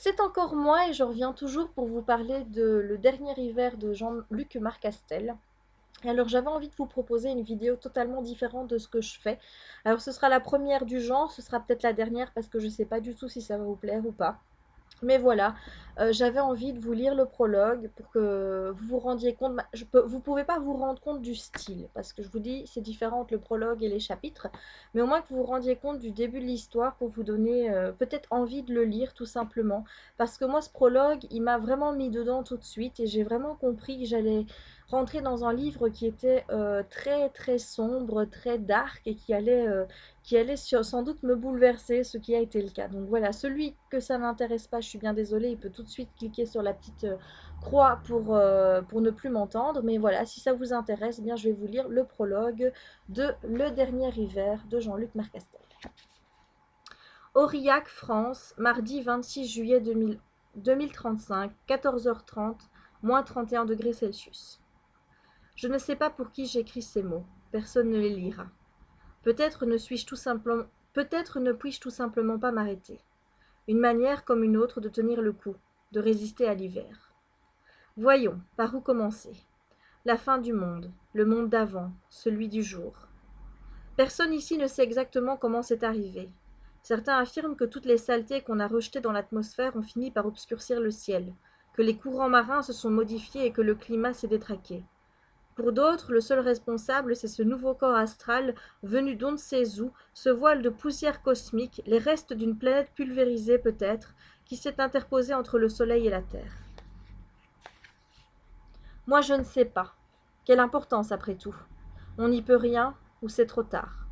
C'est encore moi et je reviens toujours pour vous parler de Le dernier hiver de Jean-Luc Marcastel. Alors j'avais envie de vous proposer une vidéo totalement différente de ce que je fais. Alors ce sera la première du genre, ce sera peut-être la dernière parce que je ne sais pas du tout si ça va vous plaire ou pas. Mais voilà, j'avais envie de vous lire le prologue pour que vous vous rendiez compte. Vous pouvez pas vous rendre compte du style, parce que je vous dis, c'est différent entre le prologue et les chapitres, mais au moins que vous vous rendiez compte du début de l'histoire pour vous donner peut-être envie de le lire tout simplement. Parce que moi, ce prologue, il m'a vraiment mis dedans tout de suite et j'ai vraiment compris que j'allais rentrer dans un livre qui était très très sombre, très dark et qui allait sans doute me bouleverser, ce qui a été le cas. Donc voilà, celui que ça n'intéresse pas, je suis bien désolée, il peut tout de suite cliquer sur la petite croix pour ne plus m'entendre. Mais voilà, si ça vous intéresse, eh bien je vais vous lire le prologue de Le dernier hiver de Jean-Luc Marcastel. Aurillac, France, mardi 26 juillet 2035, 14h30, moins 31 degrés Celsius. Je ne sais pas pour qui j'écris ces mots, personne ne les lira. Peut-être ne puis-je tout simplement pas m'arrêter. Une manière comme une autre de tenir le coup, de résister à l'hiver. Voyons, par où commencer? La fin du monde, le monde d'avant, celui du jour. Personne ici ne sait exactement comment c'est arrivé. Certains affirment que toutes les saletés qu'on a rejetées dans l'atmosphère ont fini par obscurcir le ciel, que les courants marins se sont modifiés et que le climat s'est détraqué. Pour d'autres, le seul responsable, c'est ce nouveau corps astral venu d'on ne sait où, ce voile de poussière cosmique, les restes d'une planète pulvérisée peut-être, qui s'est interposé entre le Soleil et la Terre. Moi je ne sais pas. Quelle importance après tout? On n'y peut rien, ou c'est trop tard.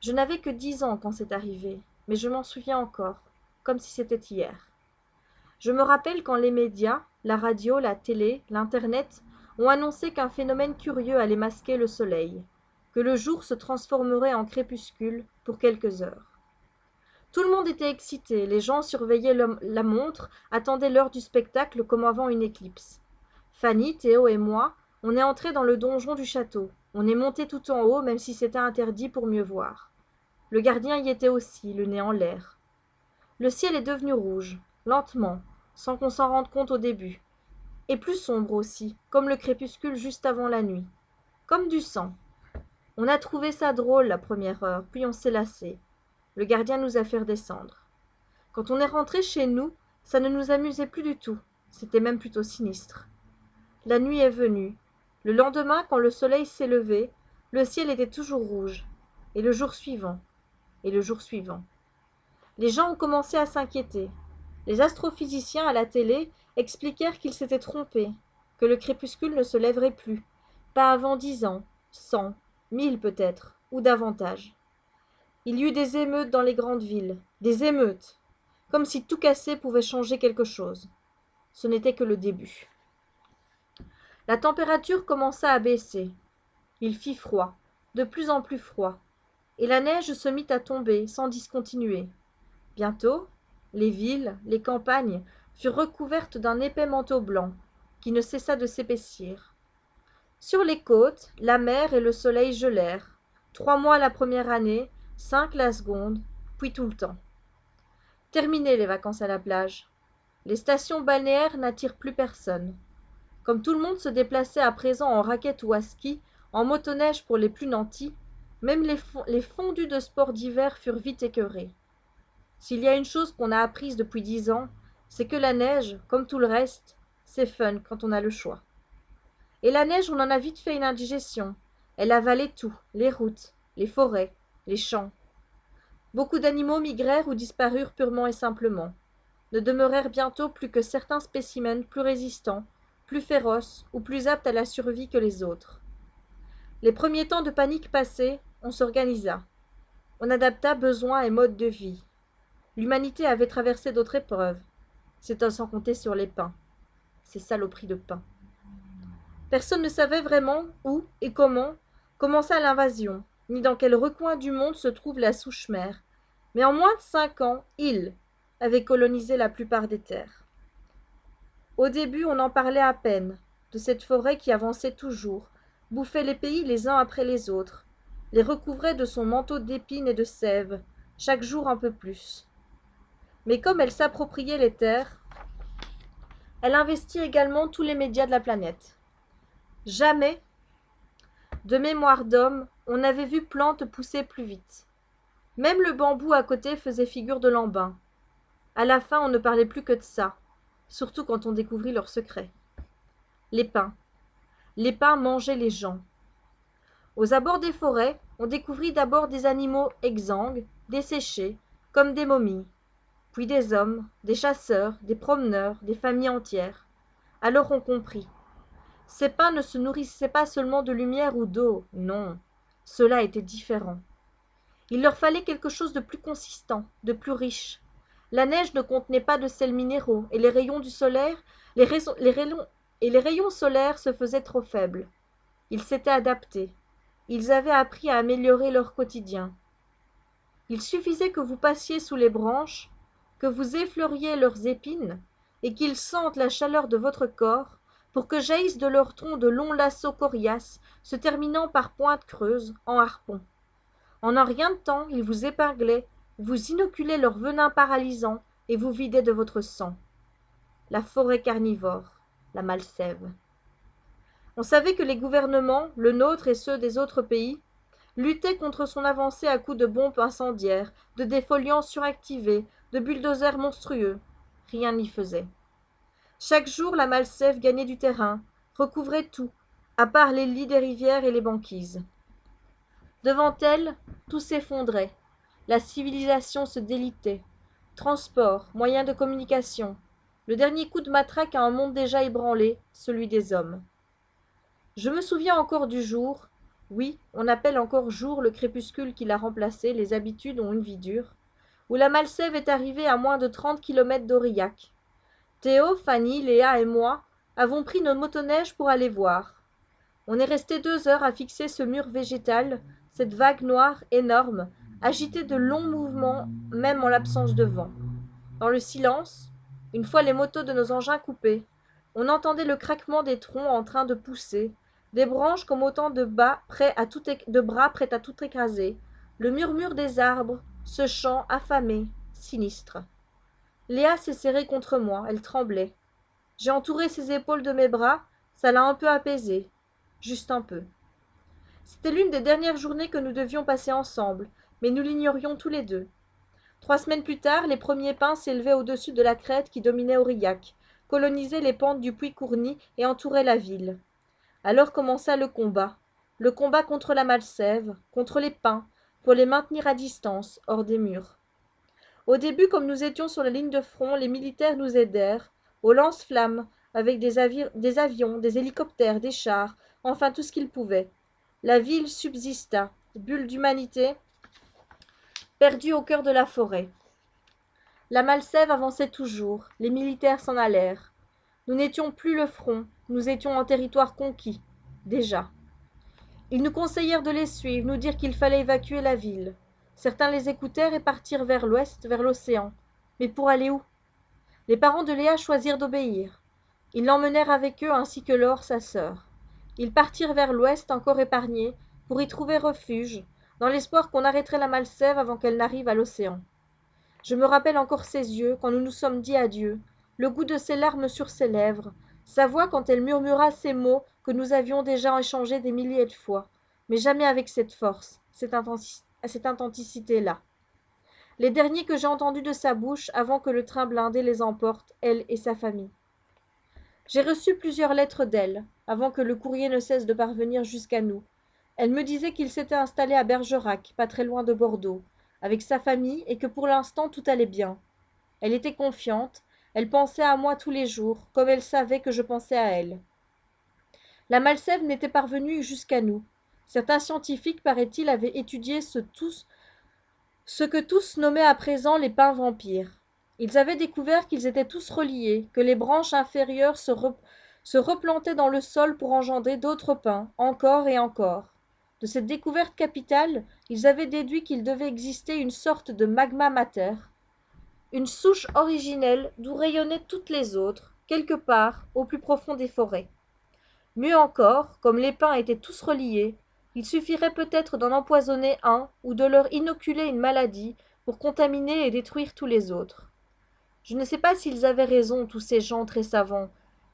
Je n'avais que 10 ans quand c'est arrivé, mais je m'en souviens encore, comme si c'était hier. Je me rappelle quand les médias, la radio, la télé, l'Internet ont annoncé qu'un phénomène curieux allait masquer le soleil, que le jour se transformerait en crépuscule pour quelques heures. Tout le monde était excité, les gens surveillaient la montre, attendaient l'heure du spectacle comme avant une éclipse. Fanny, Théo et moi, on est entrés dans le donjon du château. On est monté tout en haut, même si c'était interdit pour mieux voir. Le gardien y était aussi, le nez en l'air. Le ciel est devenu rouge, lentement, sans qu'on s'en rende compte au début, et plus sombre aussi, comme le crépuscule juste avant la nuit. Comme du sang. On a trouvé ça drôle la première heure, puis on s'est lassé. Le gardien nous a fait redescendre. Quand on est rentré chez nous, ça ne nous amusait plus du tout, c'était même plutôt sinistre. La nuit est venue. Le lendemain, quand le soleil s'est levé, le ciel était toujours rouge, et le jour suivant, et le jour suivant. Les gens ont commencé à s'inquiéter. Les astrophysiciens à la télé expliquèrent qu'ils s'étaient trompés, que le crépuscule ne se lèverait plus, pas avant 10 ans, 100, 1000 peut-être, ou davantage. Il y eut des émeutes dans les grandes villes, des émeutes, comme si tout casser pouvait changer quelque chose. Ce n'était que le début. La température commença à baisser. Il fit froid, de plus en plus froid, et la neige se mit à tomber sans discontinuer. Bientôt, les villes, les campagnes furent recouvertes d'un épais manteau blanc, qui ne cessa de s'épaissir. Sur les côtes, la mer et le soleil gelèrent, 3 mois la première année, 5 la seconde, puis tout le temps. Terminées les vacances à la plage. Les stations balnéaires n'attirent plus personne. Comme tout le monde se déplaçait à présent en raquettes ou à ski, en motoneige pour les plus nantis, même les fondus de sport d'hiver furent vite écœurés. S'il y a une chose qu'on a apprise depuis 10 ans, c'est que la neige, comme tout le reste, c'est fun quand on a le choix. Et la neige, on en a vite fait une indigestion. Elle avalait tout, les routes, les forêts, les champs. Beaucoup d'animaux migrèrent ou disparurent purement et simplement. Ne demeurèrent bientôt plus que certains spécimens plus résistants, plus féroces ou plus aptes à la survie que les autres. Les premiers temps de panique passés, on s'organisa. On adapta besoins et modes de vie. L'humanité avait traversé d'autres épreuves. C'est sans compter sur les pains. Ces saloperies de pain. Personne ne savait vraiment où et comment commença l'invasion, ni dans quel recoin du monde se trouve la souche mère. Mais en moins de 5 ans, ils avaient colonisé la plupart des terres. Au début, on en parlait à peine, de cette forêt qui avançait toujours, bouffait les pays les uns après les autres, les recouvrait de son manteau d'épines et de sève, chaque jour un peu plus. Mais comme elle s'appropriait les terres, elle investit également tous les médias de la planète. Jamais, de mémoire d'homme, on n'avait vu plantes pousser plus vite. Même le bambou à côté faisait figure de lambin. À la fin, on ne parlait plus que de ça, surtout quand on découvrit leur secret. Les pins. Les pins mangeaient les gens. Aux abords des forêts, on découvrit d'abord des animaux exsangues, desséchés, comme des momies, puis des hommes, des chasseurs, des promeneurs, des familles entières. Alors on comprit. Ces pins ne se nourrissaient pas seulement de lumière ou d'eau, non, cela était différent. Il leur fallait quelque chose de plus consistant, de plus riche. La neige ne contenait pas de sels minéraux, et les rayons du soleil, les rayons solaires se faisaient trop faibles. Ils s'étaient adaptés. Ils avaient appris à améliorer leur quotidien. Il suffisait que vous passiez sous les branches, que vous effleuriez leurs épines, et qu'ils sentent la chaleur de votre corps, pour que jaillissent de leur tronc de longs lasso coriaces, se terminant par pointes creuses, en harpons. En un rien de temps, ils vous épinglaient, vous inoculaient leur venin paralysant, et vous vidaient de votre sang. La forêt carnivore, la malsève. On savait que les gouvernements, le nôtre et ceux des autres pays, luttaient contre son avancée à coups de bombes incendiaires, de défoliants suractivés, de bulldozers monstrueux. Rien n'y faisait. Chaque jour, la malsève gagnait du terrain, recouvrait tout, à part les lits des rivières et les banquises. Devant elle, tout s'effondrait. La civilisation se délitait. Transport, moyens de communication. Le dernier coup de matraque à un monde déjà ébranlé, celui des hommes. Je me souviens encore du jour, oui, on appelle encore jour le crépuscule qui l'a remplacé, les habitudes ont une vie dure, où la malsève est arrivée à moins de 30 kilomètres d'Aurillac. Théo, Fanny, Léa et moi avons pris nos motoneiges pour aller voir. On est resté 2 heures à fixer ce mur végétal, cette vague noire énorme, agitée de longs mouvements, même en l'absence de vent. Dans le silence, une fois les motos de nos engins coupés, on entendait le craquement des troncs en train de pousser, des branches comme autant de bras prêts à tout écraser, le murmure des arbres, ce chant affamé, sinistre. Léa s'est serrée contre moi, elle tremblait. J'ai entouré ses épaules de mes bras, ça l'a un peu apaisée, juste un peu. C'était l'une des dernières journées que nous devions passer ensemble, mais nous l'ignorions tous les deux. 3 semaines plus tard, les premiers pins s'élevaient au-dessus de la crête qui dominait Aurillac, colonisaient les pentes du Puy-Courny et entouraient la ville. Alors commença le combat contre la malsève, contre les pins, pour les maintenir à distance, hors des murs. Au début, comme nous étions sur la ligne de front, les militaires nous aidèrent, au lance-flammes, avec des avions, des hélicoptères, des chars, enfin tout ce qu'ils pouvaient. La ville subsista, bulle d'humanité, perdue au cœur de la forêt. La malsève avançait toujours, les militaires s'en allèrent. Nous n'étions plus le front, nous étions en territoire conquis, déjà. Ils nous conseillèrent de les suivre, nous dire qu'il fallait évacuer la ville. Certains les écoutèrent et partirent vers l'ouest, vers l'océan. Mais pour aller où? Les parents de Léa choisirent d'obéir. Ils l'emmenèrent avec eux ainsi que Laure, sa sœur. Ils partirent vers l'ouest encore épargnés, pour y trouver refuge, dans l'espoir qu'on arrêterait la malsève avant qu'elle n'arrive à l'océan. Je me rappelle encore ses yeux quand nous nous sommes dit adieu, le goût de ses larmes sur ses lèvres, sa voix quand elle murmura ces mots que nous avions déjà échangés des milliers de fois, mais jamais avec cette force, cette intensité-là. Les derniers que j'ai entendus de sa bouche avant que le train blindé les emporte, elle et sa famille. J'ai reçu plusieurs lettres d'elle, avant que le courrier ne cesse de parvenir jusqu'à nous. Elle me disait qu'il s'était installé à Bergerac, pas très loin de Bordeaux, avec sa famille et que pour l'instant tout allait bien. Elle était confiante, elle pensait à moi tous les jours, comme elle savait que je pensais à elle. La malsève n'était parvenue jusqu'à nous. Certains scientifiques, paraît-il, avaient étudié ce que tous nommaient à présent les pins vampires. Ils avaient découvert qu'ils étaient tous reliés, que les branches inférieures se replantaient dans le sol pour engendrer d'autres pins, encore et encore. De cette découverte capitale, ils avaient déduit qu'il devait exister une sorte de magma mater, une souche originelle d'où rayonnaient toutes les autres, quelque part au plus profond des forêts. Mieux encore, comme les pins étaient tous reliés, il suffirait peut-être d'en empoisonner un ou de leur inoculer une maladie pour contaminer et détruire tous les autres. Je ne sais pas s'ils avaient raison, tous ces gens très savants,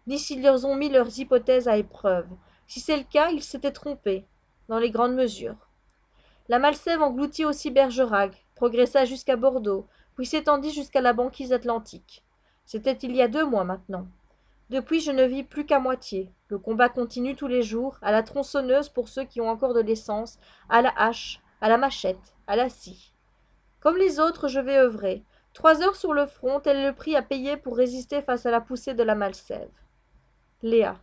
ni s'ils leur ont mis leurs hypothèses à épreuve. Si c'est le cas, ils s'étaient trompés, dans les grandes mesures. La Malsève engloutit aussi Bergerac, progressa jusqu'à Bordeaux, puis s'étendit jusqu'à la banquise atlantique. C'était il y a 2 mois maintenant. Depuis, je ne vis plus qu'à moitié. Le combat continue tous les jours, à la tronçonneuse pour ceux qui ont encore de l'essence, à la hache, à la machette, à la scie. Comme les autres, je vais œuvrer. 3 heures sur le front, tel est le prix à payer pour résister face à la poussée de la Malsève. Léa.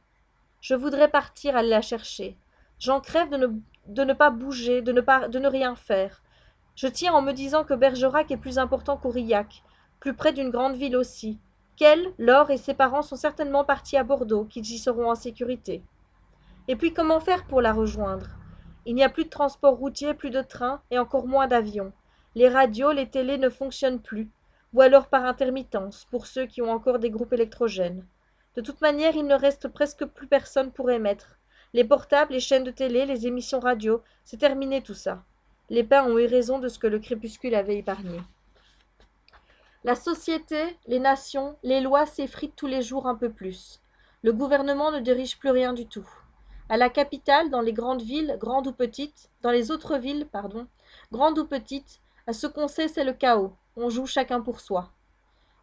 Je voudrais partir aller la chercher. J'en crève de ne pas bouger, de ne rien faire. Je tiens en me disant que Bergerac est plus important qu'Aurillac, plus près d'une grande ville aussi, qu'elle, Laure et ses parents sont certainement partis à Bordeaux, qu'ils y seront en sécurité. Et puis comment faire pour la rejoindre? Il n'y a plus de transport routier, plus de train, et encore moins d'avions. Les radios, les télés ne fonctionnent plus, ou alors par intermittence, pour ceux qui ont encore des groupes électrogènes. De toute manière, il ne reste presque plus personne pour émettre. Les portables, les chaînes de télé, les émissions radio, c'est terminé tout ça. Les pins ont eu raison de ce que le crépuscule avait épargné. La société, les nations, les lois s'effritent tous les jours un peu plus. Le gouvernement ne dirige plus rien du tout. À la capitale, dans les grandes villes, grandes ou petites, dans les autres villes, grandes ou petites, à ce qu'on sait, c'est le chaos. On joue chacun pour soi.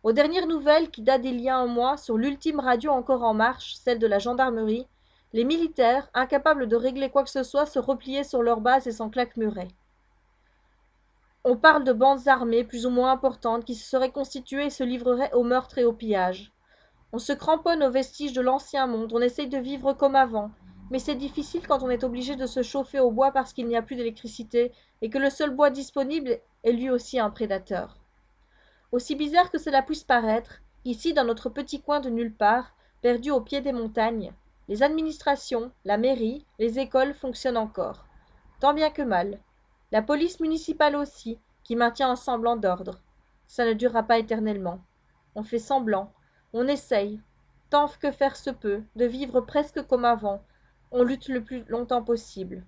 Aux dernières nouvelles, qui datent d'il y a un mois, sur l'ultime radio encore en marche, celle de la gendarmerie, les militaires, incapables de régler quoi que ce soit, se repliaient sur leur base et s'en claquemuraient. On parle de bandes armées plus ou moins importantes qui se seraient constituées et se livreraient au meurtre et au pillage. On se cramponne aux vestiges de l'ancien monde, on essaye de vivre comme avant, mais c'est difficile quand on est obligé de se chauffer au bois parce qu'il n'y a plus d'électricité et que le seul bois disponible est lui aussi un prédateur. Aussi bizarre que cela puisse paraître, ici dans notre petit coin de nulle part, perdu au pied des montagnes, les administrations, la mairie, les écoles fonctionnent encore, tant bien que mal. La police municipale aussi, qui maintient un semblant d'ordre. Ça ne durera pas éternellement. On fait semblant, on essaye, tant que faire se peut, de vivre presque comme avant, on lutte le plus longtemps possible.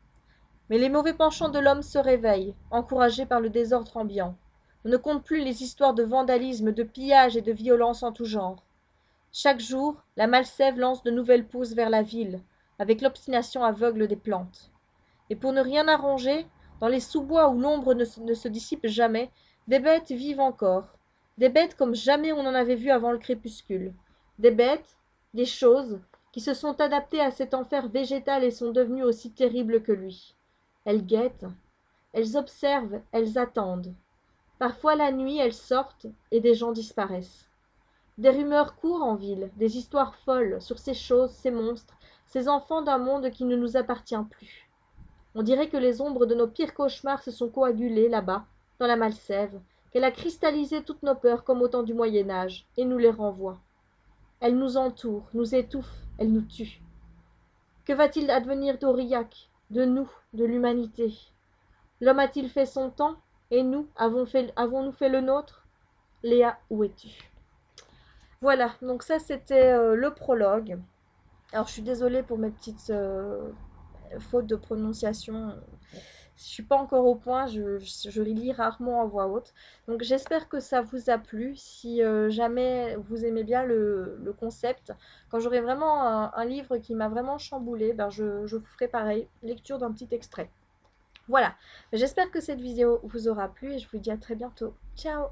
Mais les mauvais penchants de l'homme se réveillent, encouragés par le désordre ambiant. On ne compte plus les histoires de vandalisme, de pillage et de violence en tout genre. Chaque jour, la Malsève lance de nouvelles pousses vers la ville, avec l'obstination aveugle des plantes. Et pour ne rien arranger, dans les sous-bois où l'ombre ne se dissipe jamais, des bêtes vivent encore, des bêtes comme jamais on en avait vu avant le crépuscule, des bêtes, des choses, qui se sont adaptées à cet enfer végétal et sont devenues aussi terribles que lui. Elles guettent, elles observent, elles attendent. Parfois la nuit, elles sortent et des gens disparaissent. Des rumeurs courent en ville, des histoires folles sur ces choses, ces monstres, ces enfants d'un monde qui ne nous appartient plus. On dirait que les ombres de nos pires cauchemars se sont coagulées là-bas, dans la Malsève, qu'elle a cristallisé toutes nos peurs comme au temps du Moyen-Âge, et nous les renvoie. Elle nous entoure, nous étouffe, elle nous tue. Que va-t-il advenir d'Aurillac, de nous, de l'humanité? L'homme a-t-il fait son temps, et nous, avons-nous fait le nôtre? Léa, où es-tu? Voilà, donc ça c'était le prologue. Alors je suis désolée pour mes petites fautes de prononciation. Je suis pas encore au point, je lis rarement en voix haute. Donc j'espère que ça vous a plu. Si jamais vous aimez bien le concept, quand j'aurai vraiment un livre qui m'a vraiment chamboulé, ben je vous ferai pareil, lecture d'un petit extrait. Voilà, j'espère que cette vidéo vous aura plu et je vous dis à très bientôt. Ciao!